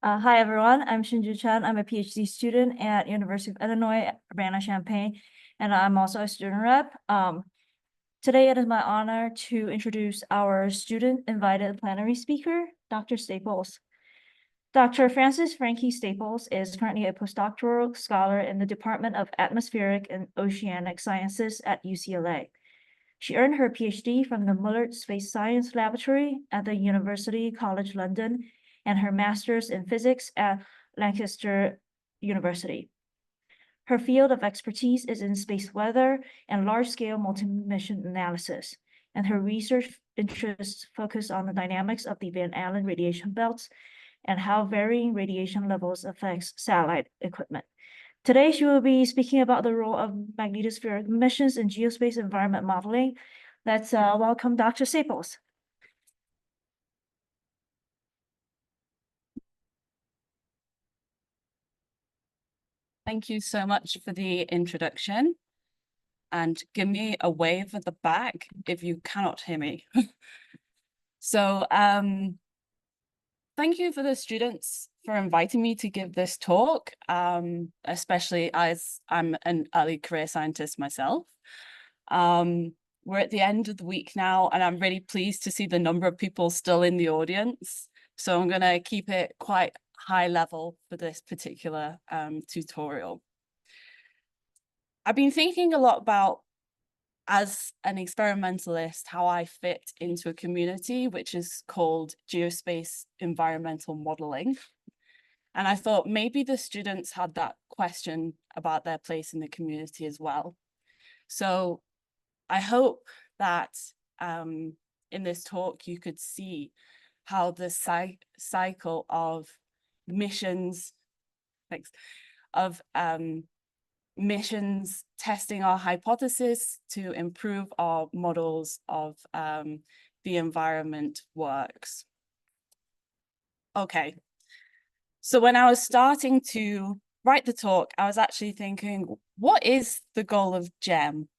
Hi, everyone. I'm Hsinju Chen. I'm a PhD student at University of Illinois, Urbana-Champaign, and I'm also a student rep. Today, it is my honor to introduce our student-invited plenary speaker, Dr. Staples. Dr. Frances Frankie Staples is currently a postdoctoral scholar in the Department of Atmospheric and Oceanic Sciences at UCLA. She earned her PhD from the Mullard Space Science Laboratory at the University College London and her master's in physics at Lancaster University. Her field of expertise is in space weather and large-scale multi-mission analysis, and her research interests focus on the dynamics of the Van Allen radiation belts and how varying radiation levels affects satellite equipment. Today, she will be speaking about the role of magnetospheric missions in geospace environment modeling. Let's welcome Dr. Staples. Thank you so much for the introduction, and give me a wave at the back if you cannot hear me. So thank you for the students for inviting me to give this talk, especially as I'm an early career scientist myself. We're at the end of the week now, and I'm really pleased to see the number of people still in the audience. So I'm going to keep it quite high level for this particular tutorial. I've been thinking a lot about, as an experimentalist, how I fit into a community which is called geospace environmental modeling. And I thought maybe the students had that question about their place in the community as well. So I hope that in this talk you could see how the cycle of missions, missions testing our hypothesis to improve our models of the environment works. Okay, so when I was starting to write the talk, I was actually thinking, what is the goal of GEM?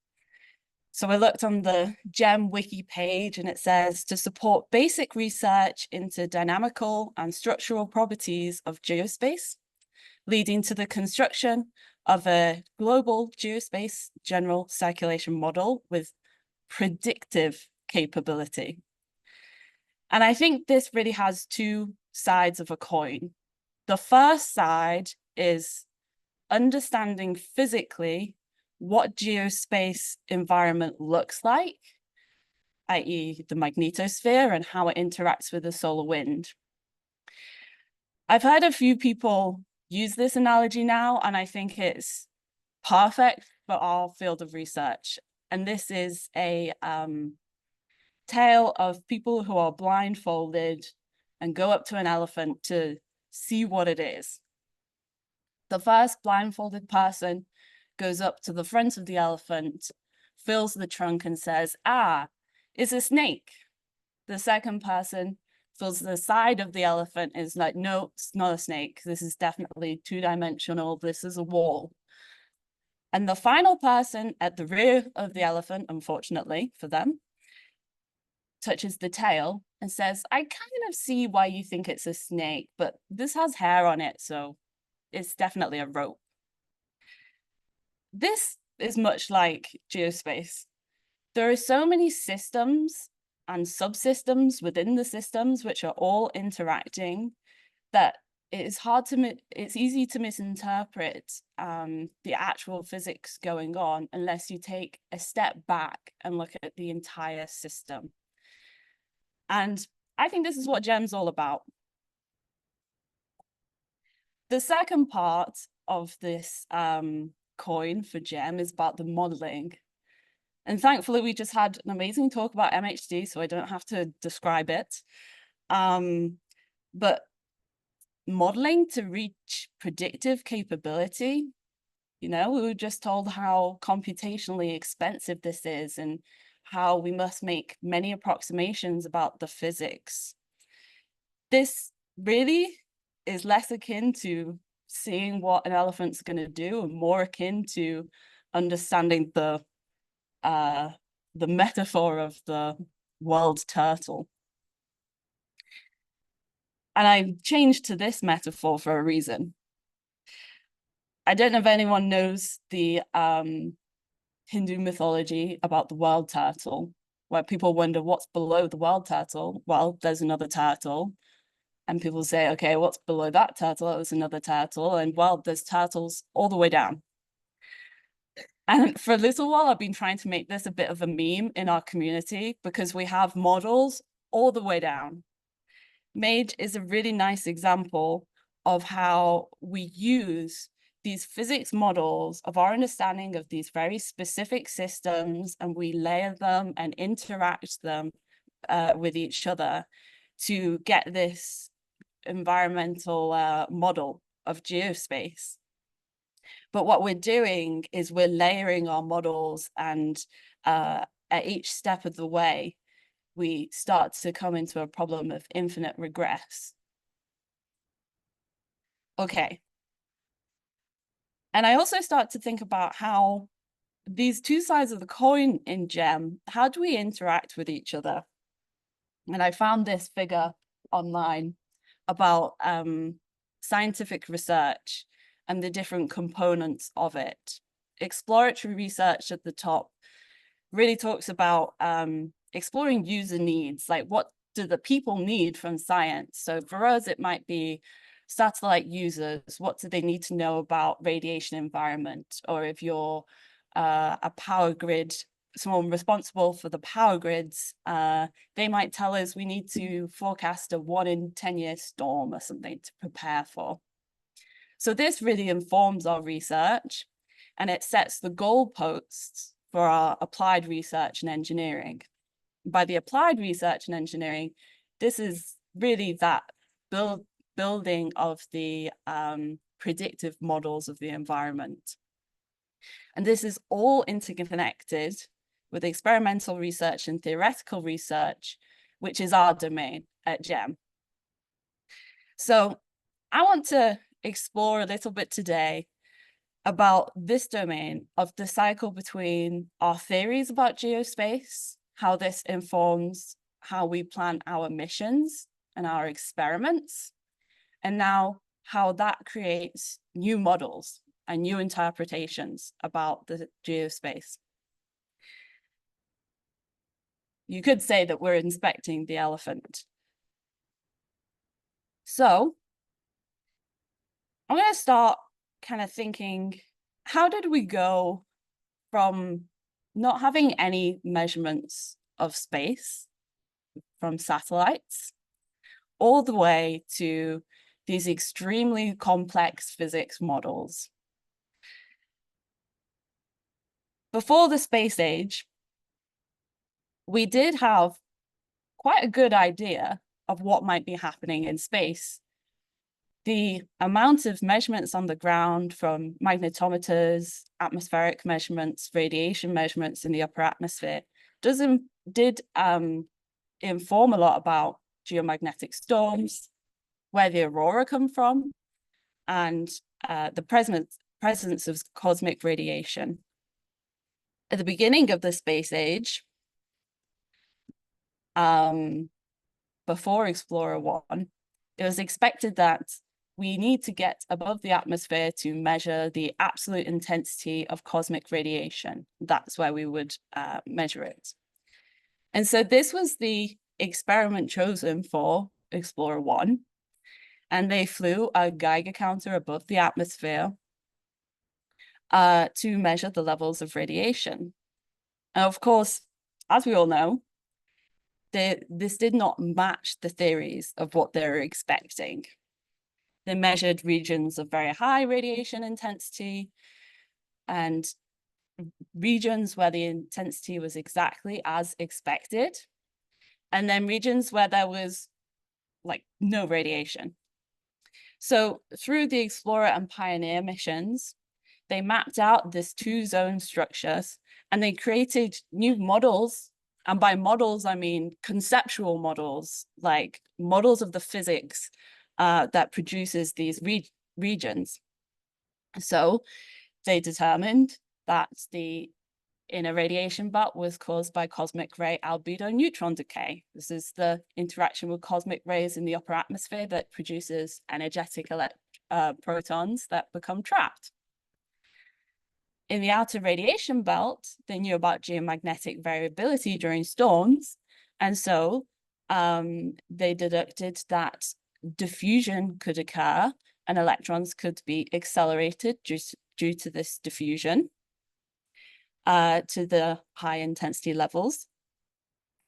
So I looked on the GEM wiki page, and it says to support basic research into dynamical and structural properties of geospace, leading to the construction of a global geospace general circulation model with predictive capability. And I think this really has two sides of a coin. The first side is understanding physically what geospace environment looks like, i.e. the magnetosphere and how it interacts with the solar wind. I've heard a few people use this analogy now, and I think it's perfect for our field of research. And this is a tale of people who are blindfolded and go up to an elephant to see what it is. The first blindfolded person goes up to the front of the elephant, feels the trunk and says, "Ah, it's a snake." The second person feels the side of the elephant, is like, "No, it's not a snake. This is definitely two-dimensional. This is a wall." And the final person at the rear of the elephant, unfortunately for them, touches the tail and says, "I kind of see why you think it's a snake, but this has hair on it, so it's definitely a rope." This is much like geospace. There are so many systems and subsystems within the systems which are all interacting that it's easy to misinterpret the actual physics going on unless you take a step back and look at the entire system. And I think this is what GEM's all about. The second part of this coin for GEM is about the modeling. And thankfully, we just had an amazing talk about MHD, so I don't have to describe it. But modeling to reach predictive capability, we were just told how computationally expensive this is and how we must make many approximations about the physics. This really is less akin to seeing what an elephant's going to do and more akin to understanding the metaphor of the world turtle. And I changed to this metaphor for a reason. I don't know if anyone knows the Hindu mythology about the world turtle, where people wonder what's below the world turtle. Well, there's another turtle. And people say, okay, what's below that turtle? There's another turtle. And well, there's turtles all the way down. And for a little while, I've been trying to make this a bit of a meme in our community because we have models all the way down. MAGE is a really nice example of how we use these physics models of our understanding of these very specific systems, and we layer them and interact them with each other to get this environmental model of geospace. But what we're doing is we're layering our models, and at each step of the way, we start to come into a problem of infinite regress. Okay. And I also start to think about how these two sides of the coin in GEM, how do we interact with each other? And I found this figure online about scientific research and the different components of it. Exploratory research at the top really talks about exploring user needs, like what do the people need from science? So for us, it might be satellite users, what do they need to know about radiation environment? Or if you're a power grid, someone responsible for the power grids, they might tell us we need to forecast a 1 in 10-year storm or something to prepare for. So this really informs our research, and it sets the goalposts for our applied research and engineering. By the applied research and engineering, this is really that building of the predictive models of the environment. And this is all interconnected with experimental research and theoretical research, which is our domain at GEM. So I want to explore a little bit today about this domain of the cycle between our theories about geospace, how this informs how we plan our missions and our experiments, and now how that creates new models and new interpretations about the geospace. You could say that we're inspecting the elephant. So I'm going to start kind of thinking, how did we go from not having any measurements of space from satellites all the way to these extremely complex physics models? Before the space age, we did have quite a good idea of what might be happening in space. The amount of measurements on the ground from magnetometers, atmospheric measurements, radiation measurements in the upper atmosphere did inform a lot about geomagnetic storms, where the aurora come from, and the presence of cosmic radiation. At the beginning of the space age, before Explorer 1, it was expected that we need to get above the atmosphere to measure the absolute intensity of cosmic radiation. That's where we would measure it. And so this was the experiment chosen for Explorer 1. And they flew a Geiger counter above the atmosphere to measure the levels of radiation. And of course, as we all know, this did not match the theories of what they were expecting. They measured regions of very high radiation intensity and regions where the intensity was exactly as expected, and then regions where there was like no radiation. So through the Explorer and Pioneer missions, they mapped out this 2-zone structures, and they created new models. And by models, I mean conceptual models, like models of the physics that produces these regions. So they determined that the in a radiation belt was caused by cosmic ray albedo neutron decay. This is the interaction with cosmic rays in the upper atmosphere that produces energetic protons that become trapped. In the outer radiation belt, they knew about geomagnetic variability during storms, and so they deducted that diffusion could occur and electrons could be accelerated due to this diffusion to the high intensity levels.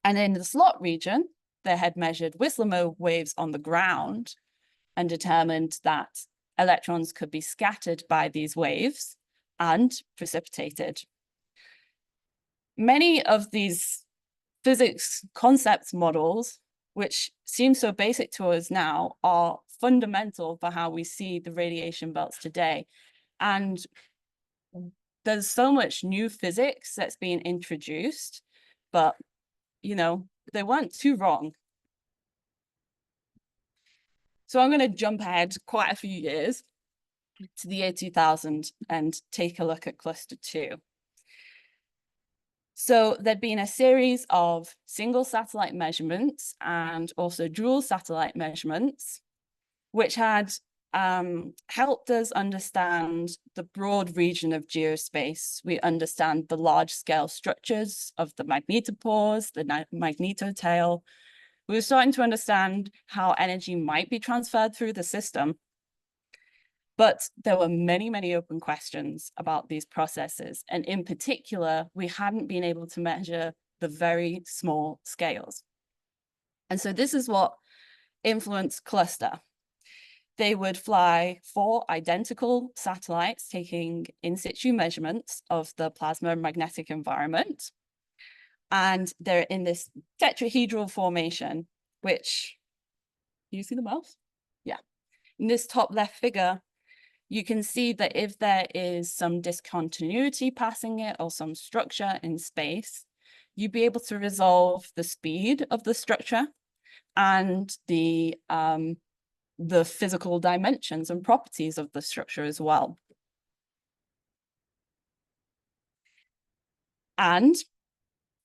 And in the slot region, they had measured Whistler waves on the ground and determined that electrons could be scattered by these waves and precipitated. Many of these physics concepts models, which seem so basic to us now, are fundamental for how we see the radiation belts today. And there's so much new physics that's being introduced, but, you know, they weren't too wrong. So I'm going to jump ahead quite a few years to the year 2000 and take a look at cluster 2. So there'd been a series of single satellite measurements and also dual satellite measurements, which had helped us understand the broad region of geospace. We understand the large-scale structures of the magnetopause, the magnetotail. We were starting to understand how energy might be transferred through the system. But there were many, many open questions about these processes. And in particular, we hadn't been able to measure the very small scales. And so this is what influenced cluster. They would fly 4 identical satellites taking in situ measurements of the plasma magnetic environment. And they're in this tetrahedral formation, which, do you see the mouse? Yeah. In this top left figure, you can see that if there is some discontinuity passing it or some structure in space, you'd be able to resolve the speed of the structure and the physical dimensions and properties of the structure as well. And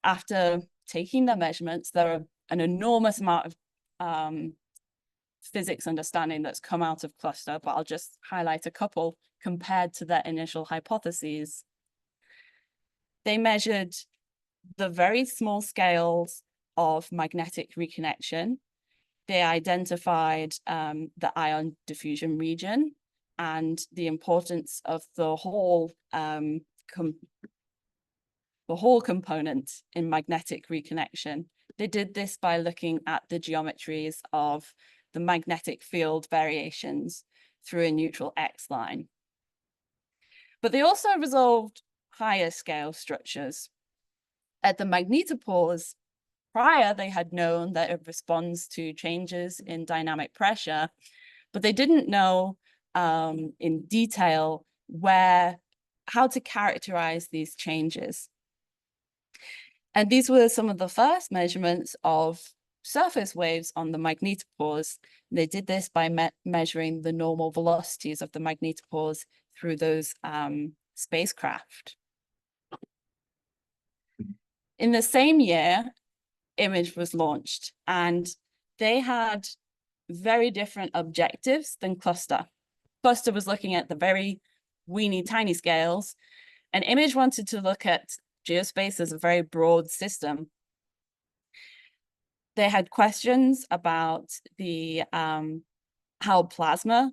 after taking the measurements, there are an enormous amount of physics understanding that's come out of cluster, but I'll just highlight a couple compared to their initial hypotheses. They measured the very small scales of magnetic reconnection. They identified the ion diffusion region and the importance of the whole component in magnetic reconnection. They did this by looking at the geometries of the magnetic field variations through a neutral X line. But they also resolved higher scale structures. At the magnetopause, prior, they had known that it responds to changes in dynamic pressure, but they didn't know in detail how to characterize these changes. And these were some of the first measurements of surface waves on the magnetopause. They did this by measuring the normal velocities of the magnetopause through those spacecraft. In the same year, IMAGE was launched, and they had very different objectives than cluster. Cluster was looking at the very weeny tiny scales, and IMAGE wanted to look at geospace as a very broad system. They had questions about the how plasma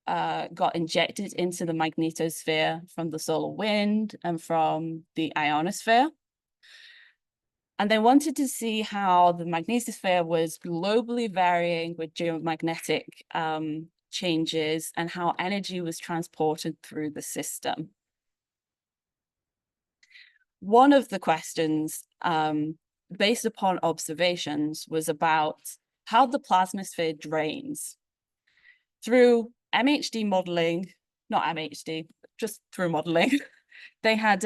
got injected into the magnetosphere from the solar wind and from the ionosphere. And they wanted to see how the magnetosphere was globally varying with geomagnetic changes and how energy was transported through the system. One of the questions, based upon observations, was about how the plasmasphere drains. Through MHD modeling, not MHD, just through modeling, they had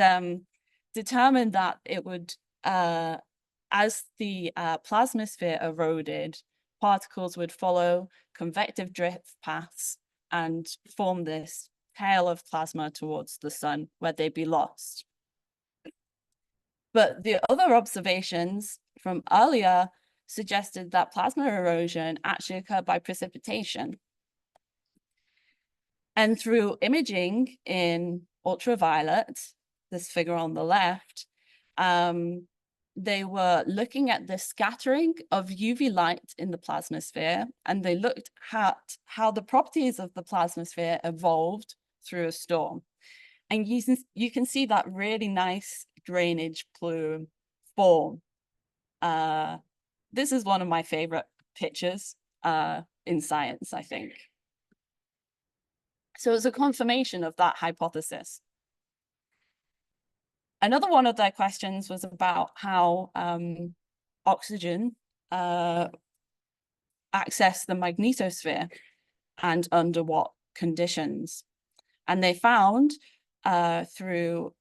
determined that it would, as the plasmasphere eroded, particles would follow convective drift paths and form this tail of plasma towards the sun, where they'd be lost. But the other observations from earlier suggested that plasma erosion actually occurred by precipitation. And through imaging in ultraviolet, this figure on the left, they were looking at the scattering of UV light in the plasmasphere, and they looked at how the properties of the plasmasphere evolved through a storm. And you can see that really nice drainage plume form. This is one of my favorite pictures in science, I think. So it's a confirmation of that hypothesis. Another one of their questions was about how oxygen access the magnetosphere and under what conditions. And they found through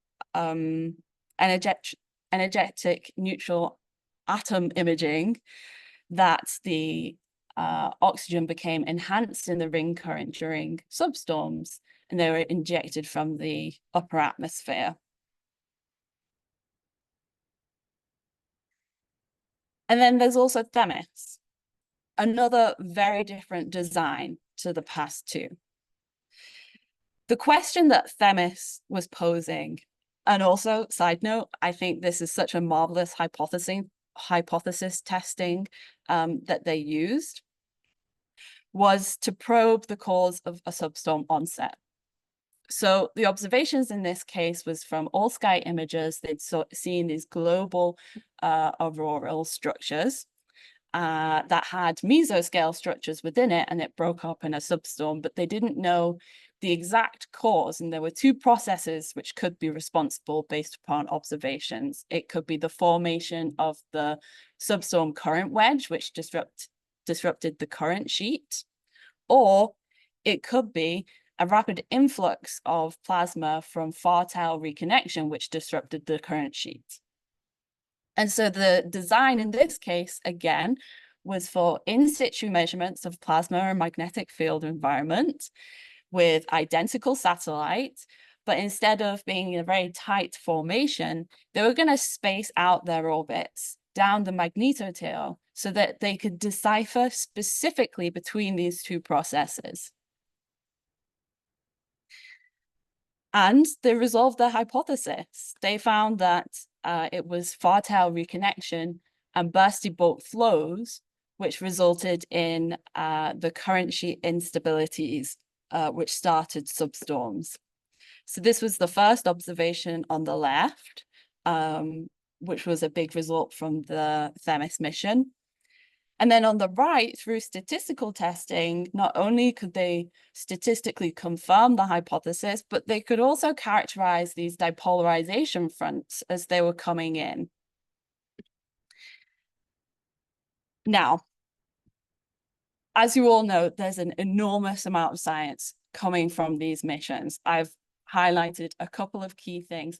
energetic neutral atom imaging that the oxygen became enhanced in the ring current during substorms, and they were injected from the upper atmosphere. And then there's also Themis, another very different design to the past two. The question that Themis was posing, and also, side note, I think this is such a marvelous hypothesis testing that they used, was to probe the cause of a substorm onset. So the observations in this case was from all sky images. They'd seen these global auroral structures that had mesoscale structures within it, and it broke up in a substorm, but they didn't know the exact cause. And there were two processes which could be responsible based upon observations. It could be the formation of the substorm current wedge, which disrupted the current sheet, or it could be a rapid influx of plasma from far tail reconnection, which disrupted the current sheet. And so the design in this case, again, was for in situ measurements of plasma and magnetic field environment with identical satellites, but instead of being in a very tight formation, they were going to space out their orbits down the magnetotail so that they could decipher specifically between these two processes. And they resolved their hypothesis. They found that it was far tail reconnection and bursty bulk flows, which resulted in the current sheet instabilities, which started substorms. So this was the first observation on the left, which was a big result from the Themis mission. And then on the right, through statistical testing, not only could they statistically confirm the hypothesis, but they could also characterize these dipolarization fronts as they were coming in. Now, as you all know, there's an enormous amount of science coming from these missions. I've highlighted a couple of key things,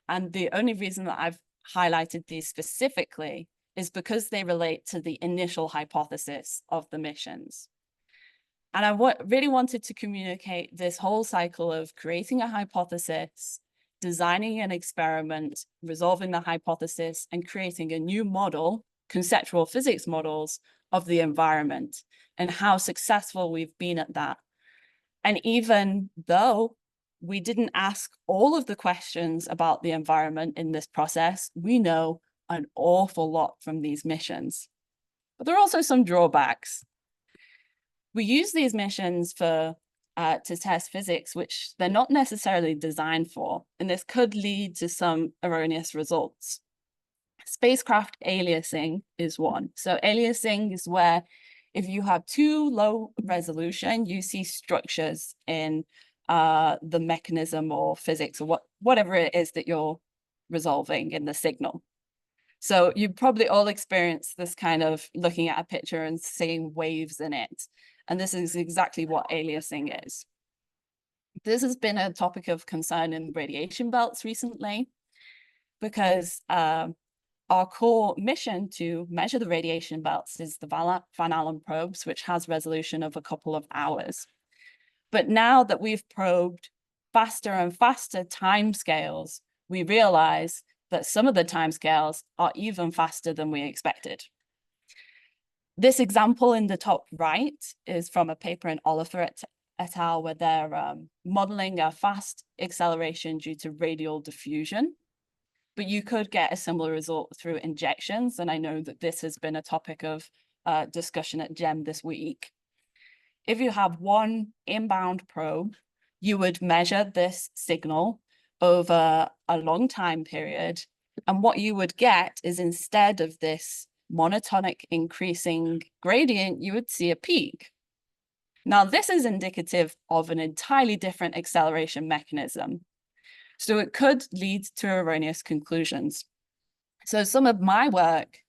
and the only reason that I've highlighted these specifically is because they relate to the initial hypothesis of the missions. And I really wanted to communicate this whole cycle of creating a hypothesis, designing an experiment, resolving the hypothesis, and creating a new model, conceptual physics models of the environment, and how successful we've been at that. And even though we didn't ask all of the questions about the environment in this process, we know an awful lot from these missions. But there are also some drawbacks. We use these missions to test physics, which they're not necessarily designed for, and this could lead to some erroneous results. Spacecraft aliasing is one. So aliasing is where if you have too low resolution, you see structures in the mechanism or physics or whatever it is that you're resolving in the signal. So you probably all experienced this kind of looking at a picture and seeing waves in it. And this is exactly what aliasing is. This has been a topic of concern in radiation belts recently, because our core mission to measure the radiation belts is the Van Allen probes, which has resolution of a couple of hours. But now that we've probed faster and faster timescales, we realize that some of the timescales are even faster than we expected. This example in the top right is from a paper in Oliver et al., where they're modeling a fast acceleration due to radial diffusion. But you could get a similar result through injections. And I know that this has been a topic of discussion at GEM this week. If you have one inbound probe, you would measure this signal over a long time period. And what you would get is, instead of this monotonic increasing gradient, you would see a peak. Now, this is indicative of an entirely different acceleration mechanism. So it could lead to erroneous conclusions. So some of my work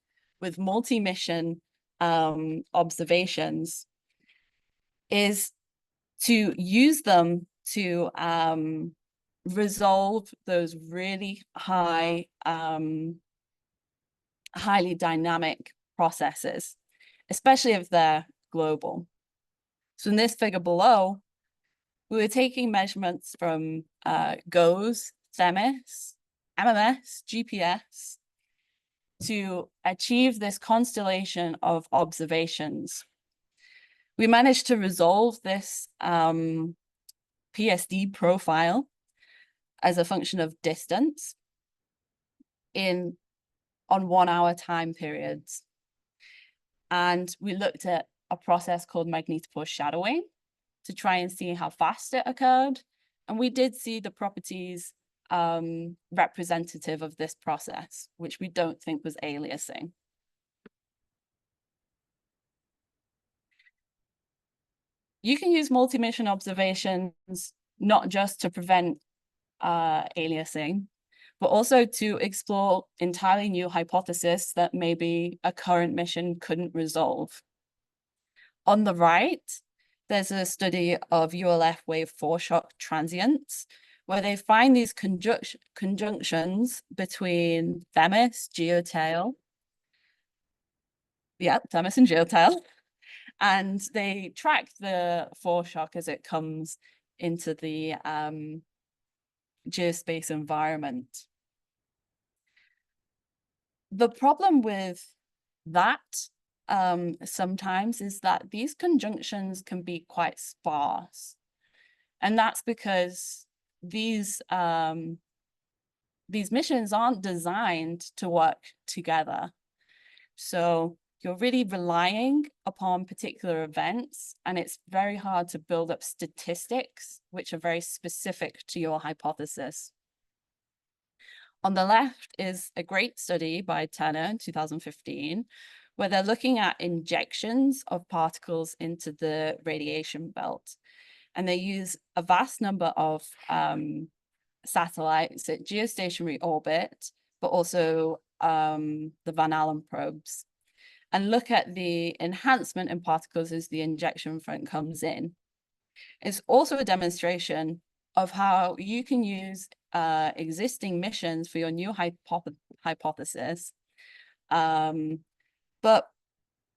with multi-mission observations is to use them to resolve those really high, highly dynamic processes, especially if they're global. So in this figure below, we were taking measurements from GOES, THEMIS, MMS, GPS to achieve this constellation of observations. We managed to resolve this PSD profile as a function of distance on 1 hour time periods. And we looked at a process called magnetoforeshadowing to try and see how fast it occurred. And we did see the properties representative of this process, which we don't think was aliasing. You can use multi-mission observations not just to prevent aliasing, but also to explore entirely new hypotheses that maybe a current mission couldn't resolve. On the right, there's a study of ULF wave foreshock transients, where they find these conjunctions between THEMIS, geotail, THEMIS and geotail, and they track the foreshock as it comes into the geospace environment. The problem with that sometimes is that these conjunctions can be quite sparse. And that's because these missions aren't designed to work together. So you're really relying upon particular events, and it's very hard to build up statistics which are very specific to your hypothesis. On the left is a great study by Turner in 2015, where they're looking at injections of particles into the radiation belt. And they use a vast number of satellites at geostationary orbit, but also the Van Allen probes, and look at the enhancement in particles as the injection front comes in. It's also a demonstration of how you can use existing missions for your new hypothesis. But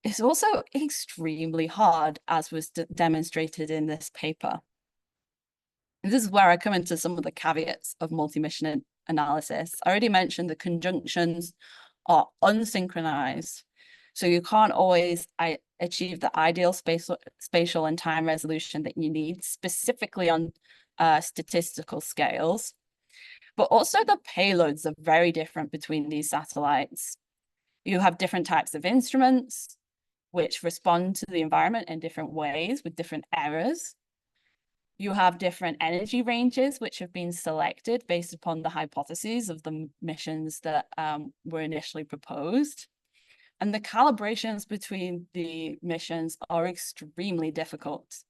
it's also extremely hard, as was demonstrated in this paper. And this is where I come into some of the caveats of multi-mission analysis. I already mentioned the conjunctions are unsynchronized, so you can't always achieve the ideal spatial and time resolution that you need, specifically on statistical scales. But also the payloads are very different between these satellites. You have different types of instruments which respond to the environment in different ways with different errors. You have different energy ranges which have been selected based upon the hypotheses of the missions that were initially proposed. And the calibrations between the missions are extremely difficult.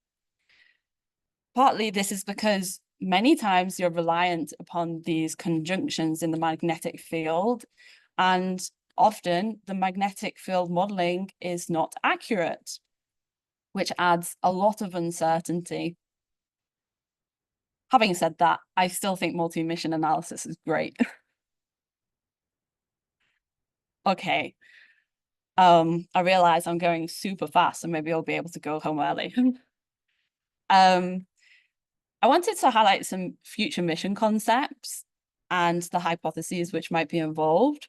Partly this is because many times you're reliant upon these conjunctions in the magnetic field, and often the magnetic field modeling is not accurate, which adds a lot of uncertainty. Having said that, I still think multi-mission analysis is great. Okay. I realize I'm going super fast, so maybe I'll be able to go home early. I wanted to highlight some future mission concepts and the hypotheses which might be involved.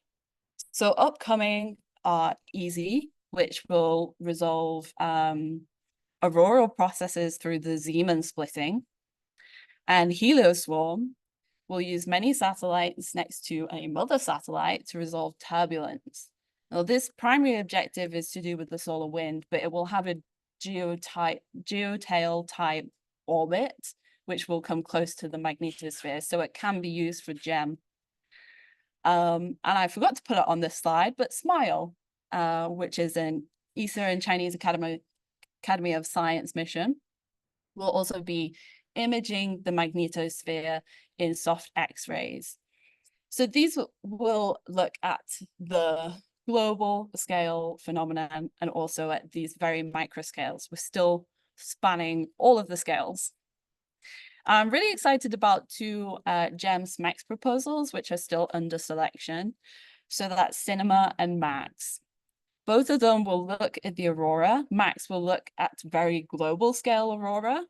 So upcoming are easy, which will resolve auroral processes through the Zeeman splitting. And helioswarm will use many satellites next to a mother satellite to resolve turbulence. Now, this primary objective is to do with the solar wind, but it will have a geotail type orbit, which will come close to the magnetosphere, so it can be used for GEM. And I forgot to put it on this slide, but SMILE, which is an ESA and Chinese Academy of Science mission, will also be imaging the magnetosphere in soft X-rays. So these will look at the global scale phenomenon and also at these very micro scales. We're still spanning all of the scales. I'm really excited about two GEM SMEX proposals, which are still under selection. So that's Cinema and Max. Both of them will look at the aurora. Max will look at very global scale aurora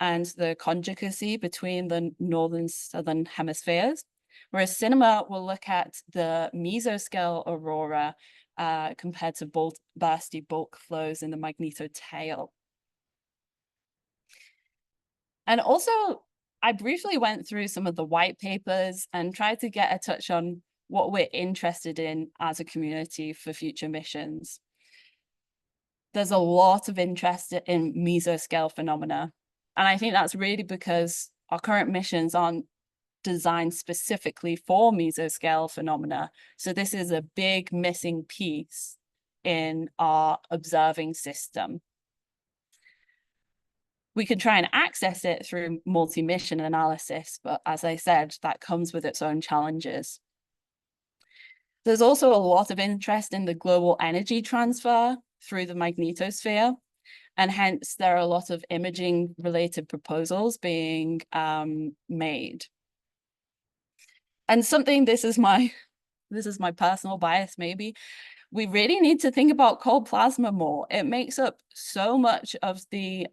and the conjugacy between the northern southern hemispheres, whereas Cinema will look at the mesoscale aurora compared to bursty bulk flows in the magnetotail. And also, I briefly went through some of the white papers and tried to get a touch on what we're interested in as a community for future missions. There's a lot of interest in mesoscale phenomena. And I think that's really because our current missions aren't designed specifically for mesoscale phenomena. So this is a big missing piece in our observing system. We can try and access it through multi-mission analysis, but as I said, that comes with its own challenges. There's also a lot of interest in the global energy transfer through the magnetosphere, and hence there are a lot of imaging related proposals being made. And this is my personal bias maybe, we really need to think about cold plasma more. It makes up so much of the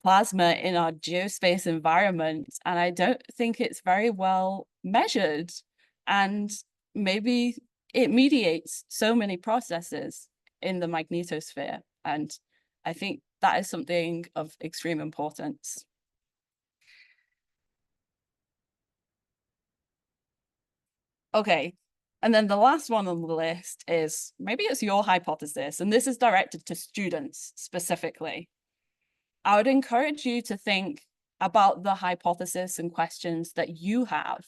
plasma in our geospace environment, and I don't think it's very well measured, and maybe it mediates so many processes in the magnetosphere, and I think that is something of extreme importance. Okay, and then the last one on the list is, maybe it's your hypothesis, and this is directed to students specifically. I would encourage you to think about the hypothesis and questions that you have.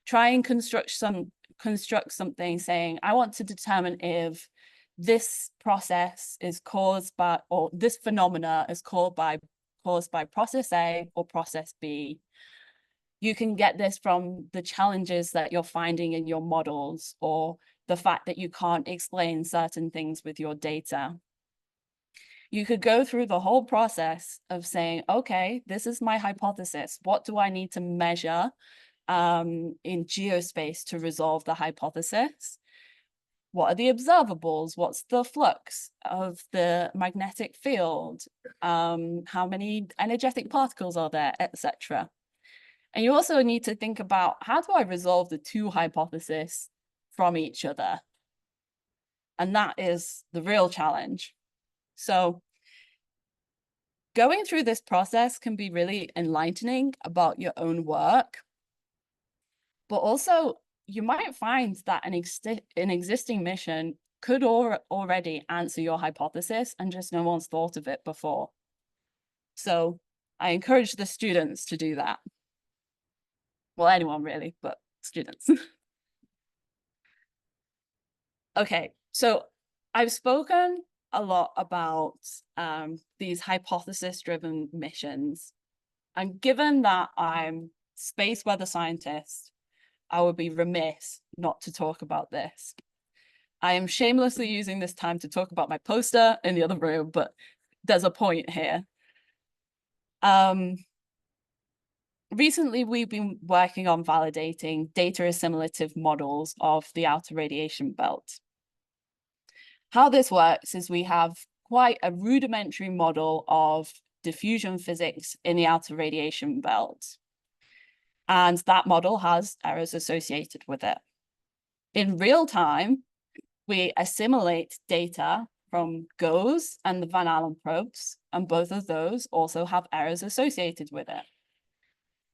Try and construct something saying, I want to determine if this process is caused by, or this phenomena is caused by process A or process B. You can get this from the challenges that you're finding in your models, or the fact that you can't explain certain things with your data. You could go through the whole process of saying, okay, this is my hypothesis. What do I need to measure in geospace to resolve the hypothesis? What are the observables? What's the flux of the magnetic field? How many energetic particles are there, etc. And you also need to think about, how do I resolve the two hypotheses from each other? And that is the real challenge. So going through this process can be really enlightening about your own work, but also you might find that an existing mission could already answer your hypothesis and just no one's thought of it before. So I encourage the students to do that. Well, anyone really, but students. Okay, so I've spoken a lot about these hypothesis-driven missions. And given that I'm space weather scientist, I would be remiss not to talk about this. I am shamelessly using this time to talk about my poster in the other room, but there's a point here. Recently, we've been working on validating data assimilative models of the outer radiation belt. How this works is we have quite a rudimentary model of diffusion physics in the outer radiation belt. and that model has errors associated with it. In real time, we assimilate data from GOES and the Van Allen probes, and both of those also have errors associated with it.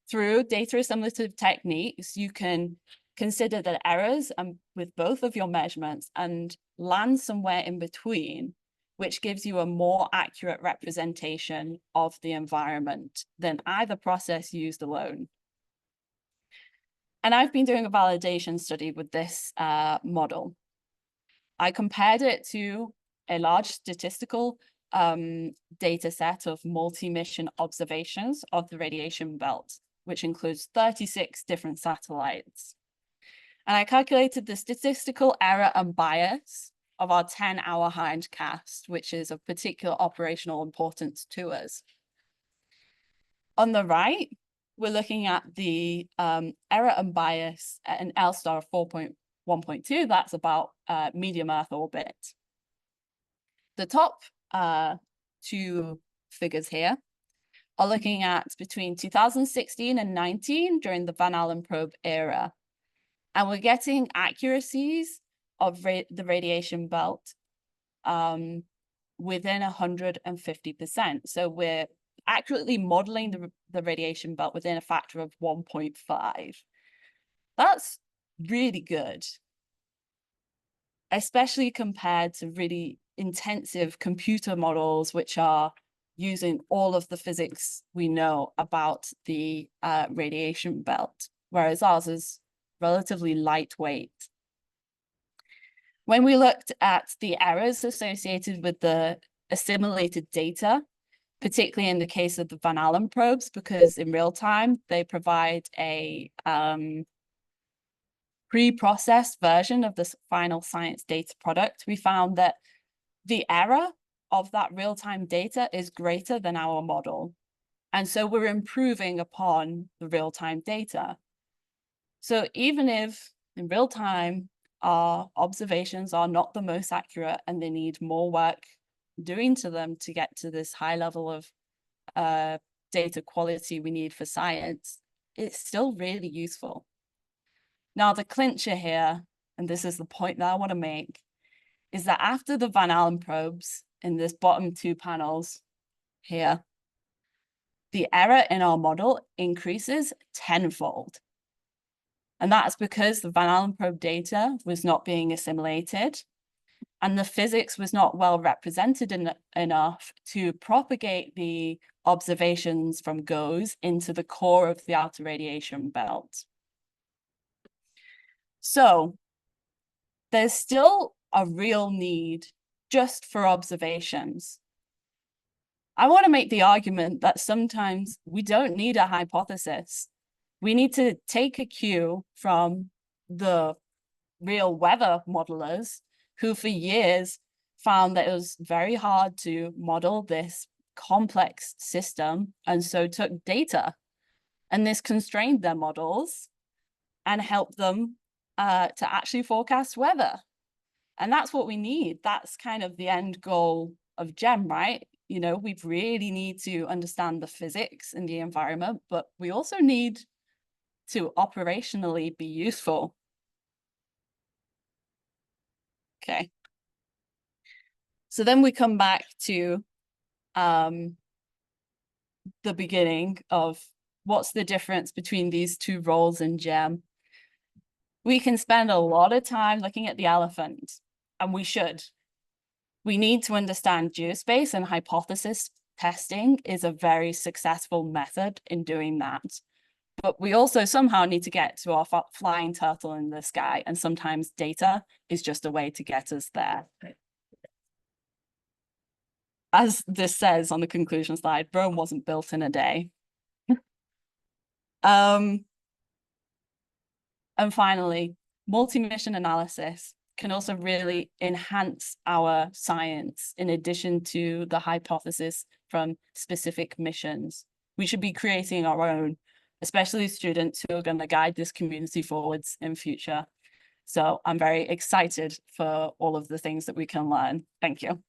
Through data assimilative techniques, you can consider the errors with both of your measurements and land somewhere in between, which gives you a more accurate representation of the environment than either process used alone. And I've been doing a validation study with this model. I compared it to a large statistical data set of multi-mission observations of the radiation belt, which includes 36 different satellites. And I calculated the statistical error and bias of our 10-hour hindcast, which is of particular operational importance to us. On the right, we're looking at the error and bias at an L star of 4.1.2. That's about medium Earth orbit. The top two figures here are looking at between 2016 and 19 during the Van Allen probe era. And we're getting accuracies of the radiation belt within 150%. So we're accurately modeling the radiation belt within a factor of 1.5. That's really good, especially compared to really intensive computer models, which are using all of the physics we know about the radiation belt, whereas ours is relatively lightweight. When we looked at the errors associated with the assimilated data, particularly in the case of the Van Allen probes, because in real time, they provide a pre-processed version of this final science data product, we found that the error of that real-time data is greater than our model. And so we're improving upon the real-time data. So even if in real time, our observations are not the most accurate and they need more work doing to them to get to this high level of data quality we need for science, it's still really useful. Now, the clincher here, and this is the point that I want to make, is that after the Van Allen probes in this bottom two panels here, the error in our model increases tenfold. And that's because the Van Allen probe data was not being assimilated and the physics was not well represented enough to propagate the observations from GOES into the core of the outer radiation belt. So there's still a real need just for observations. I want to make the argument that sometimes we don't need a hypothesis. We need to take a cue from the real weather modelers who for years found that it was very hard to model this complex system and so took data. And this constrained their models and helped them to actually forecast weather. And that's what we need. That's kind of the end goal of GEM, right? You know, we really need to understand the physics in the environment, but we also need to operationally be useful. Okay. So then we come back to the beginning of what's the difference between these two roles in GEM. We can spend a lot of time looking at the elephant, and we should. We need to understand geospace, and hypothesis testing is a very successful method in doing that. But we also somehow need to get to our flying turtle in the sky, and sometimes data is just a way to get us there. As this says on the conclusion slide, Rome wasn't built in a day. And finally, multi-mission analysis can also really enhance our science in addition to the hypothesis from specific missions. We should be creating our own, especially students who are going to guide this community forwards in future. So I'm very excited for all of the things that we can learn. Thank you.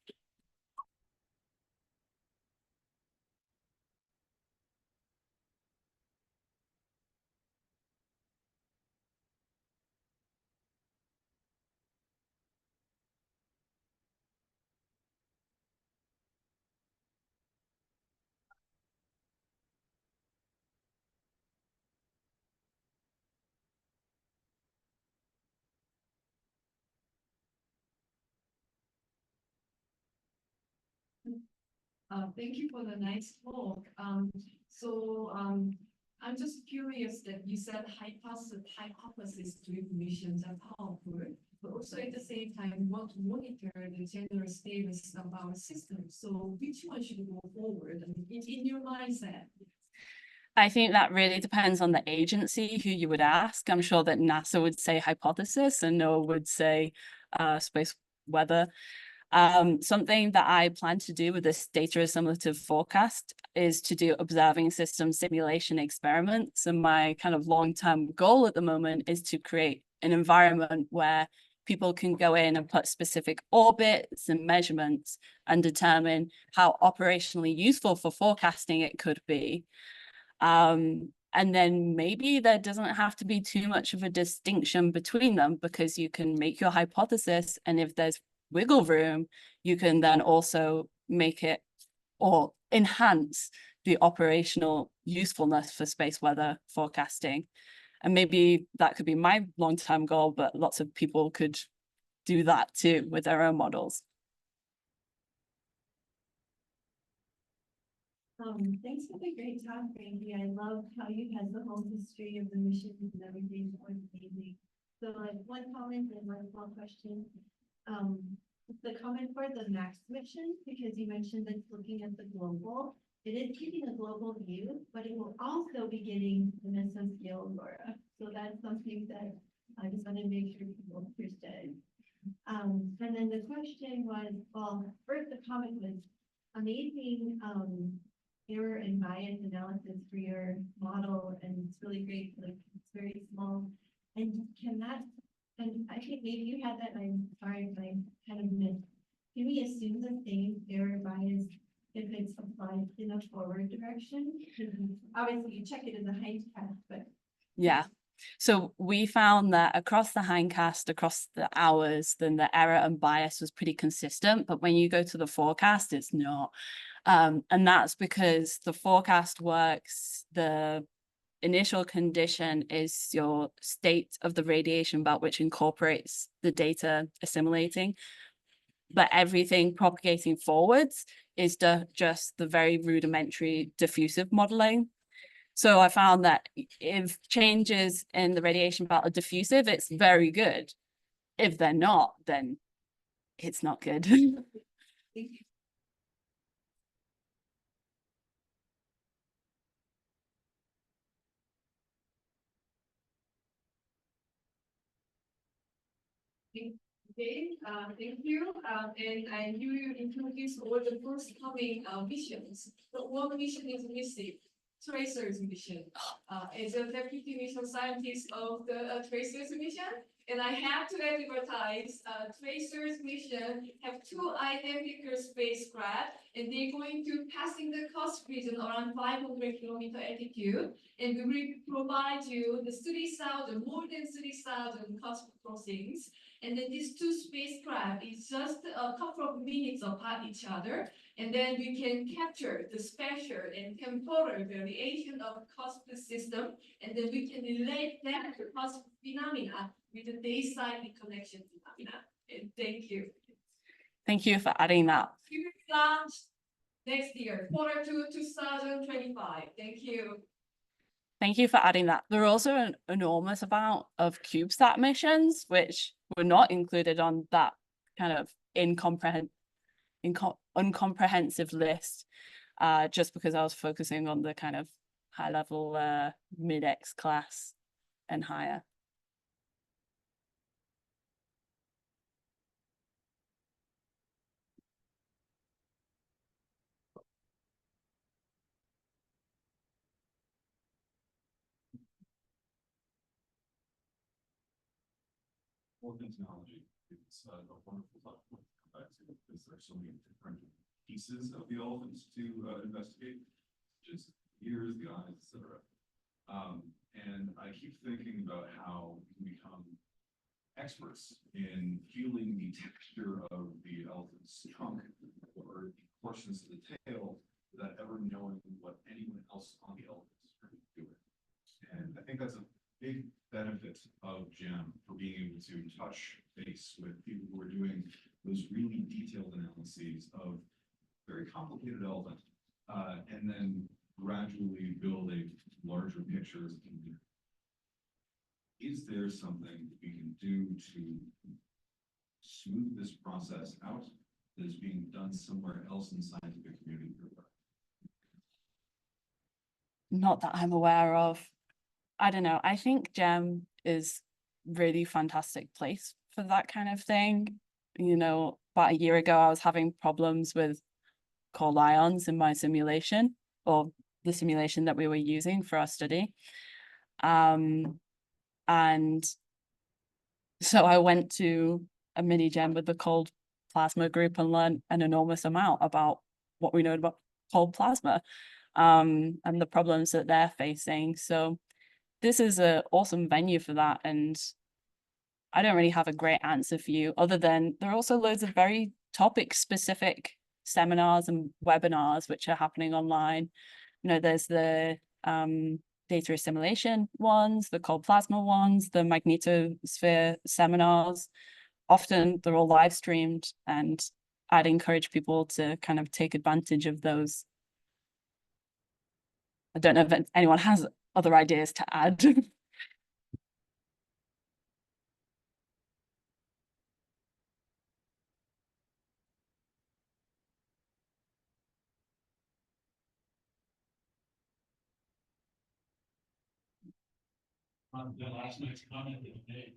Thank you for the nice talk. I'm just curious that you said hypothesis-driven missions are powerful, but also at the same time, we want to monitor the general status of our system. So which one should go forward in your mindset? I think that really depends on the agency who you would ask. I'm sure that NASA would say hypothesis and NOAA would say space weather. Something that I plan to do with this data assimilative forecast is to do observing system simulation experiments. And my kind of long-term goal at the moment is to create an environment where people can go in and put specific orbits and measurements and determine how operationally useful for forecasting it could be. And then maybe there doesn't have to be too much of a distinction between them, because you can make your hypothesis, and if there's wiggle room, you can then also make it or enhance the operational usefulness for space weather forecasting. And maybe that could be my long-term goal, but lots of people could do that too with their own models. Thanks for the great talk, Randy. I love how you had the whole history of the missions and everything. It was amazing. So like one comment and one small question. The comment for the Max mission, because you mentioned it's looking at the global, it is getting a global view, but it will also be getting the mesoscale aurora. So that's something that I just want to make sure people understood. And then the question was, well, first the comment was amazing error and bias analysis for your model, and it's really great. Like it's very small, and can that? And I think maybe you had that. I'm sorry if I kind of missed. Can we assume the same error bias if it's applied in a forward direction? Obviously, you check it in the hindcast, but yeah. So we found that across the hindcast, across the hours, then the error and bias was pretty consistent. But when you go to the forecast, it's not. And that's because the forecast works, the initial condition is your state of the radiation belt, which incorporates the data assimilating. But everything propagating forwards is just the very rudimentary diffusive modeling. So I found that if changes in the radiation belt are diffusive, it's very good. If they're not, then it's not good. Okay, thank you. And you introduced all the forthcoming missions, but one mission is missing. Tracers mission. As a deputy mission scientist of the Tracers mission, and I have to advertise Tracers mission have two identical spacecraft, and they're going to passing the cusp region around 500-kilometer altitude, and we will provide you the 30,000, more than 30,000 cusp crossings. And then these two spacecraft is just a couple of minutes apart each other. And then you can capture the spatial and temporal variation of cusp system. And then we can relate that to cusp phenomena with the day-side connection phenomena. And thank you. Thank you for adding that. Launch next year, quarter 2, 2025. Thank you. Thank you for adding that. There are also an enormous amount of CubeSat missions, which were not included on that kind of uncomprehensive list, just because I was focusing on the kind of high level mid-X class and higher. Technology. It's a wonderful platform to come back to because there are so many different pieces of the elephants to investigate, just ears, the eyes, etc. And I keep thinking about how we can become experts in feeling the texture of the elephant's trunk or the portions of the tail without ever knowing what anyone else on the elephant is doing. And I think that's a big benefit of GEM for being able to touch base with people who are doing those really detailed analyses of very very complicated element, and then gradually building larger pictures. Is there something we can do to smooth this process out that is being done somewhere else in the scientific community? Not that I'm aware of. I don't know. I think GEM is really fantastic place for that kind of thing. You know, about a year ago, I was having problems with cold ions in my simulation, or the simulation that we were using for our study. And so I went to a mini GEM with the cold plasma group and learned an enormous amount about what we know about cold plasma, and the problems that they're facing. So this is an awesome venue for that. And I don't really have a great answer for you, other than there are also loads of very topic specific seminars and webinars which are happening online. You know, there's the data assimilation ones, the cold plasma ones, the magnetosphere seminars. Often they're all live streamed, and I'd encourage people to kind of take advantage of those. I don't know if anyone has other ideas to add. On the last night's comment that you made,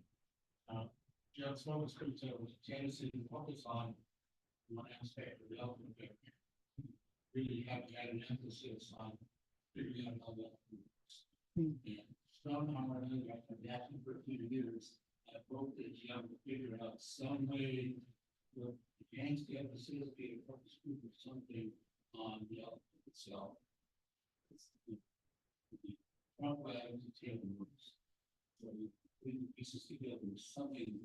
Joe's focus group said it was a tendency to focus on one aspect of the development, but really haven't had an emphasis on figuring out how that works. And somehow or another, after the action for a few years, I hope that you have to figure out some way to enhance the emphasis, be a focus group or something on the element itself. It's the front lab to tail works. So we pieces together with something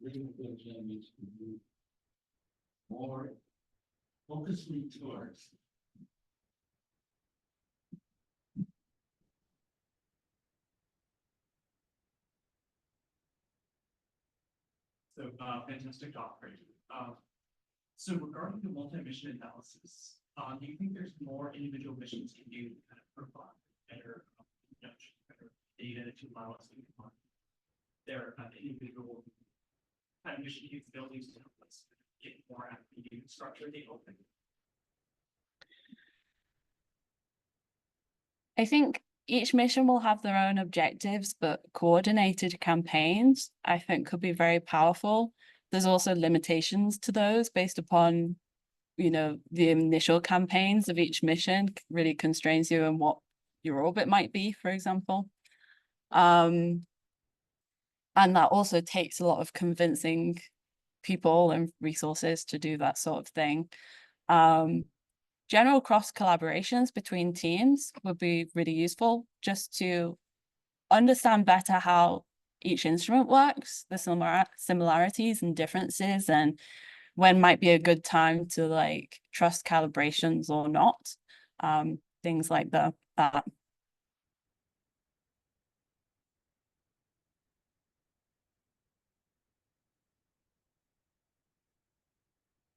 really good gentlemen to move more focusing towards. So fantastic talk, great. So regarding the multi-mission analysis, do you think there's more individual missions can do to kind of provide better, better data to allow us to define their individual kind of mission capabilities to help us get more out of the structure of the open? I think each mission will have their own objectives, but coordinated campaigns, I think, could be very powerful. There's also limitations to those based upon, you know, the initial campaigns of each mission really constrains you and what your orbit might be, for example. And that also takes a lot of convincing people and resources to do that sort of thing. General cross collaborations between teams would be really useful, just to understand better how each instrument works, the similarities and differences, and when might be a good time to like trust calibrations or not, things like that.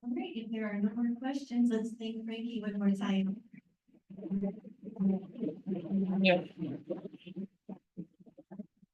All right, if there are no more questions, let's thank Frankie one more time. Yeah.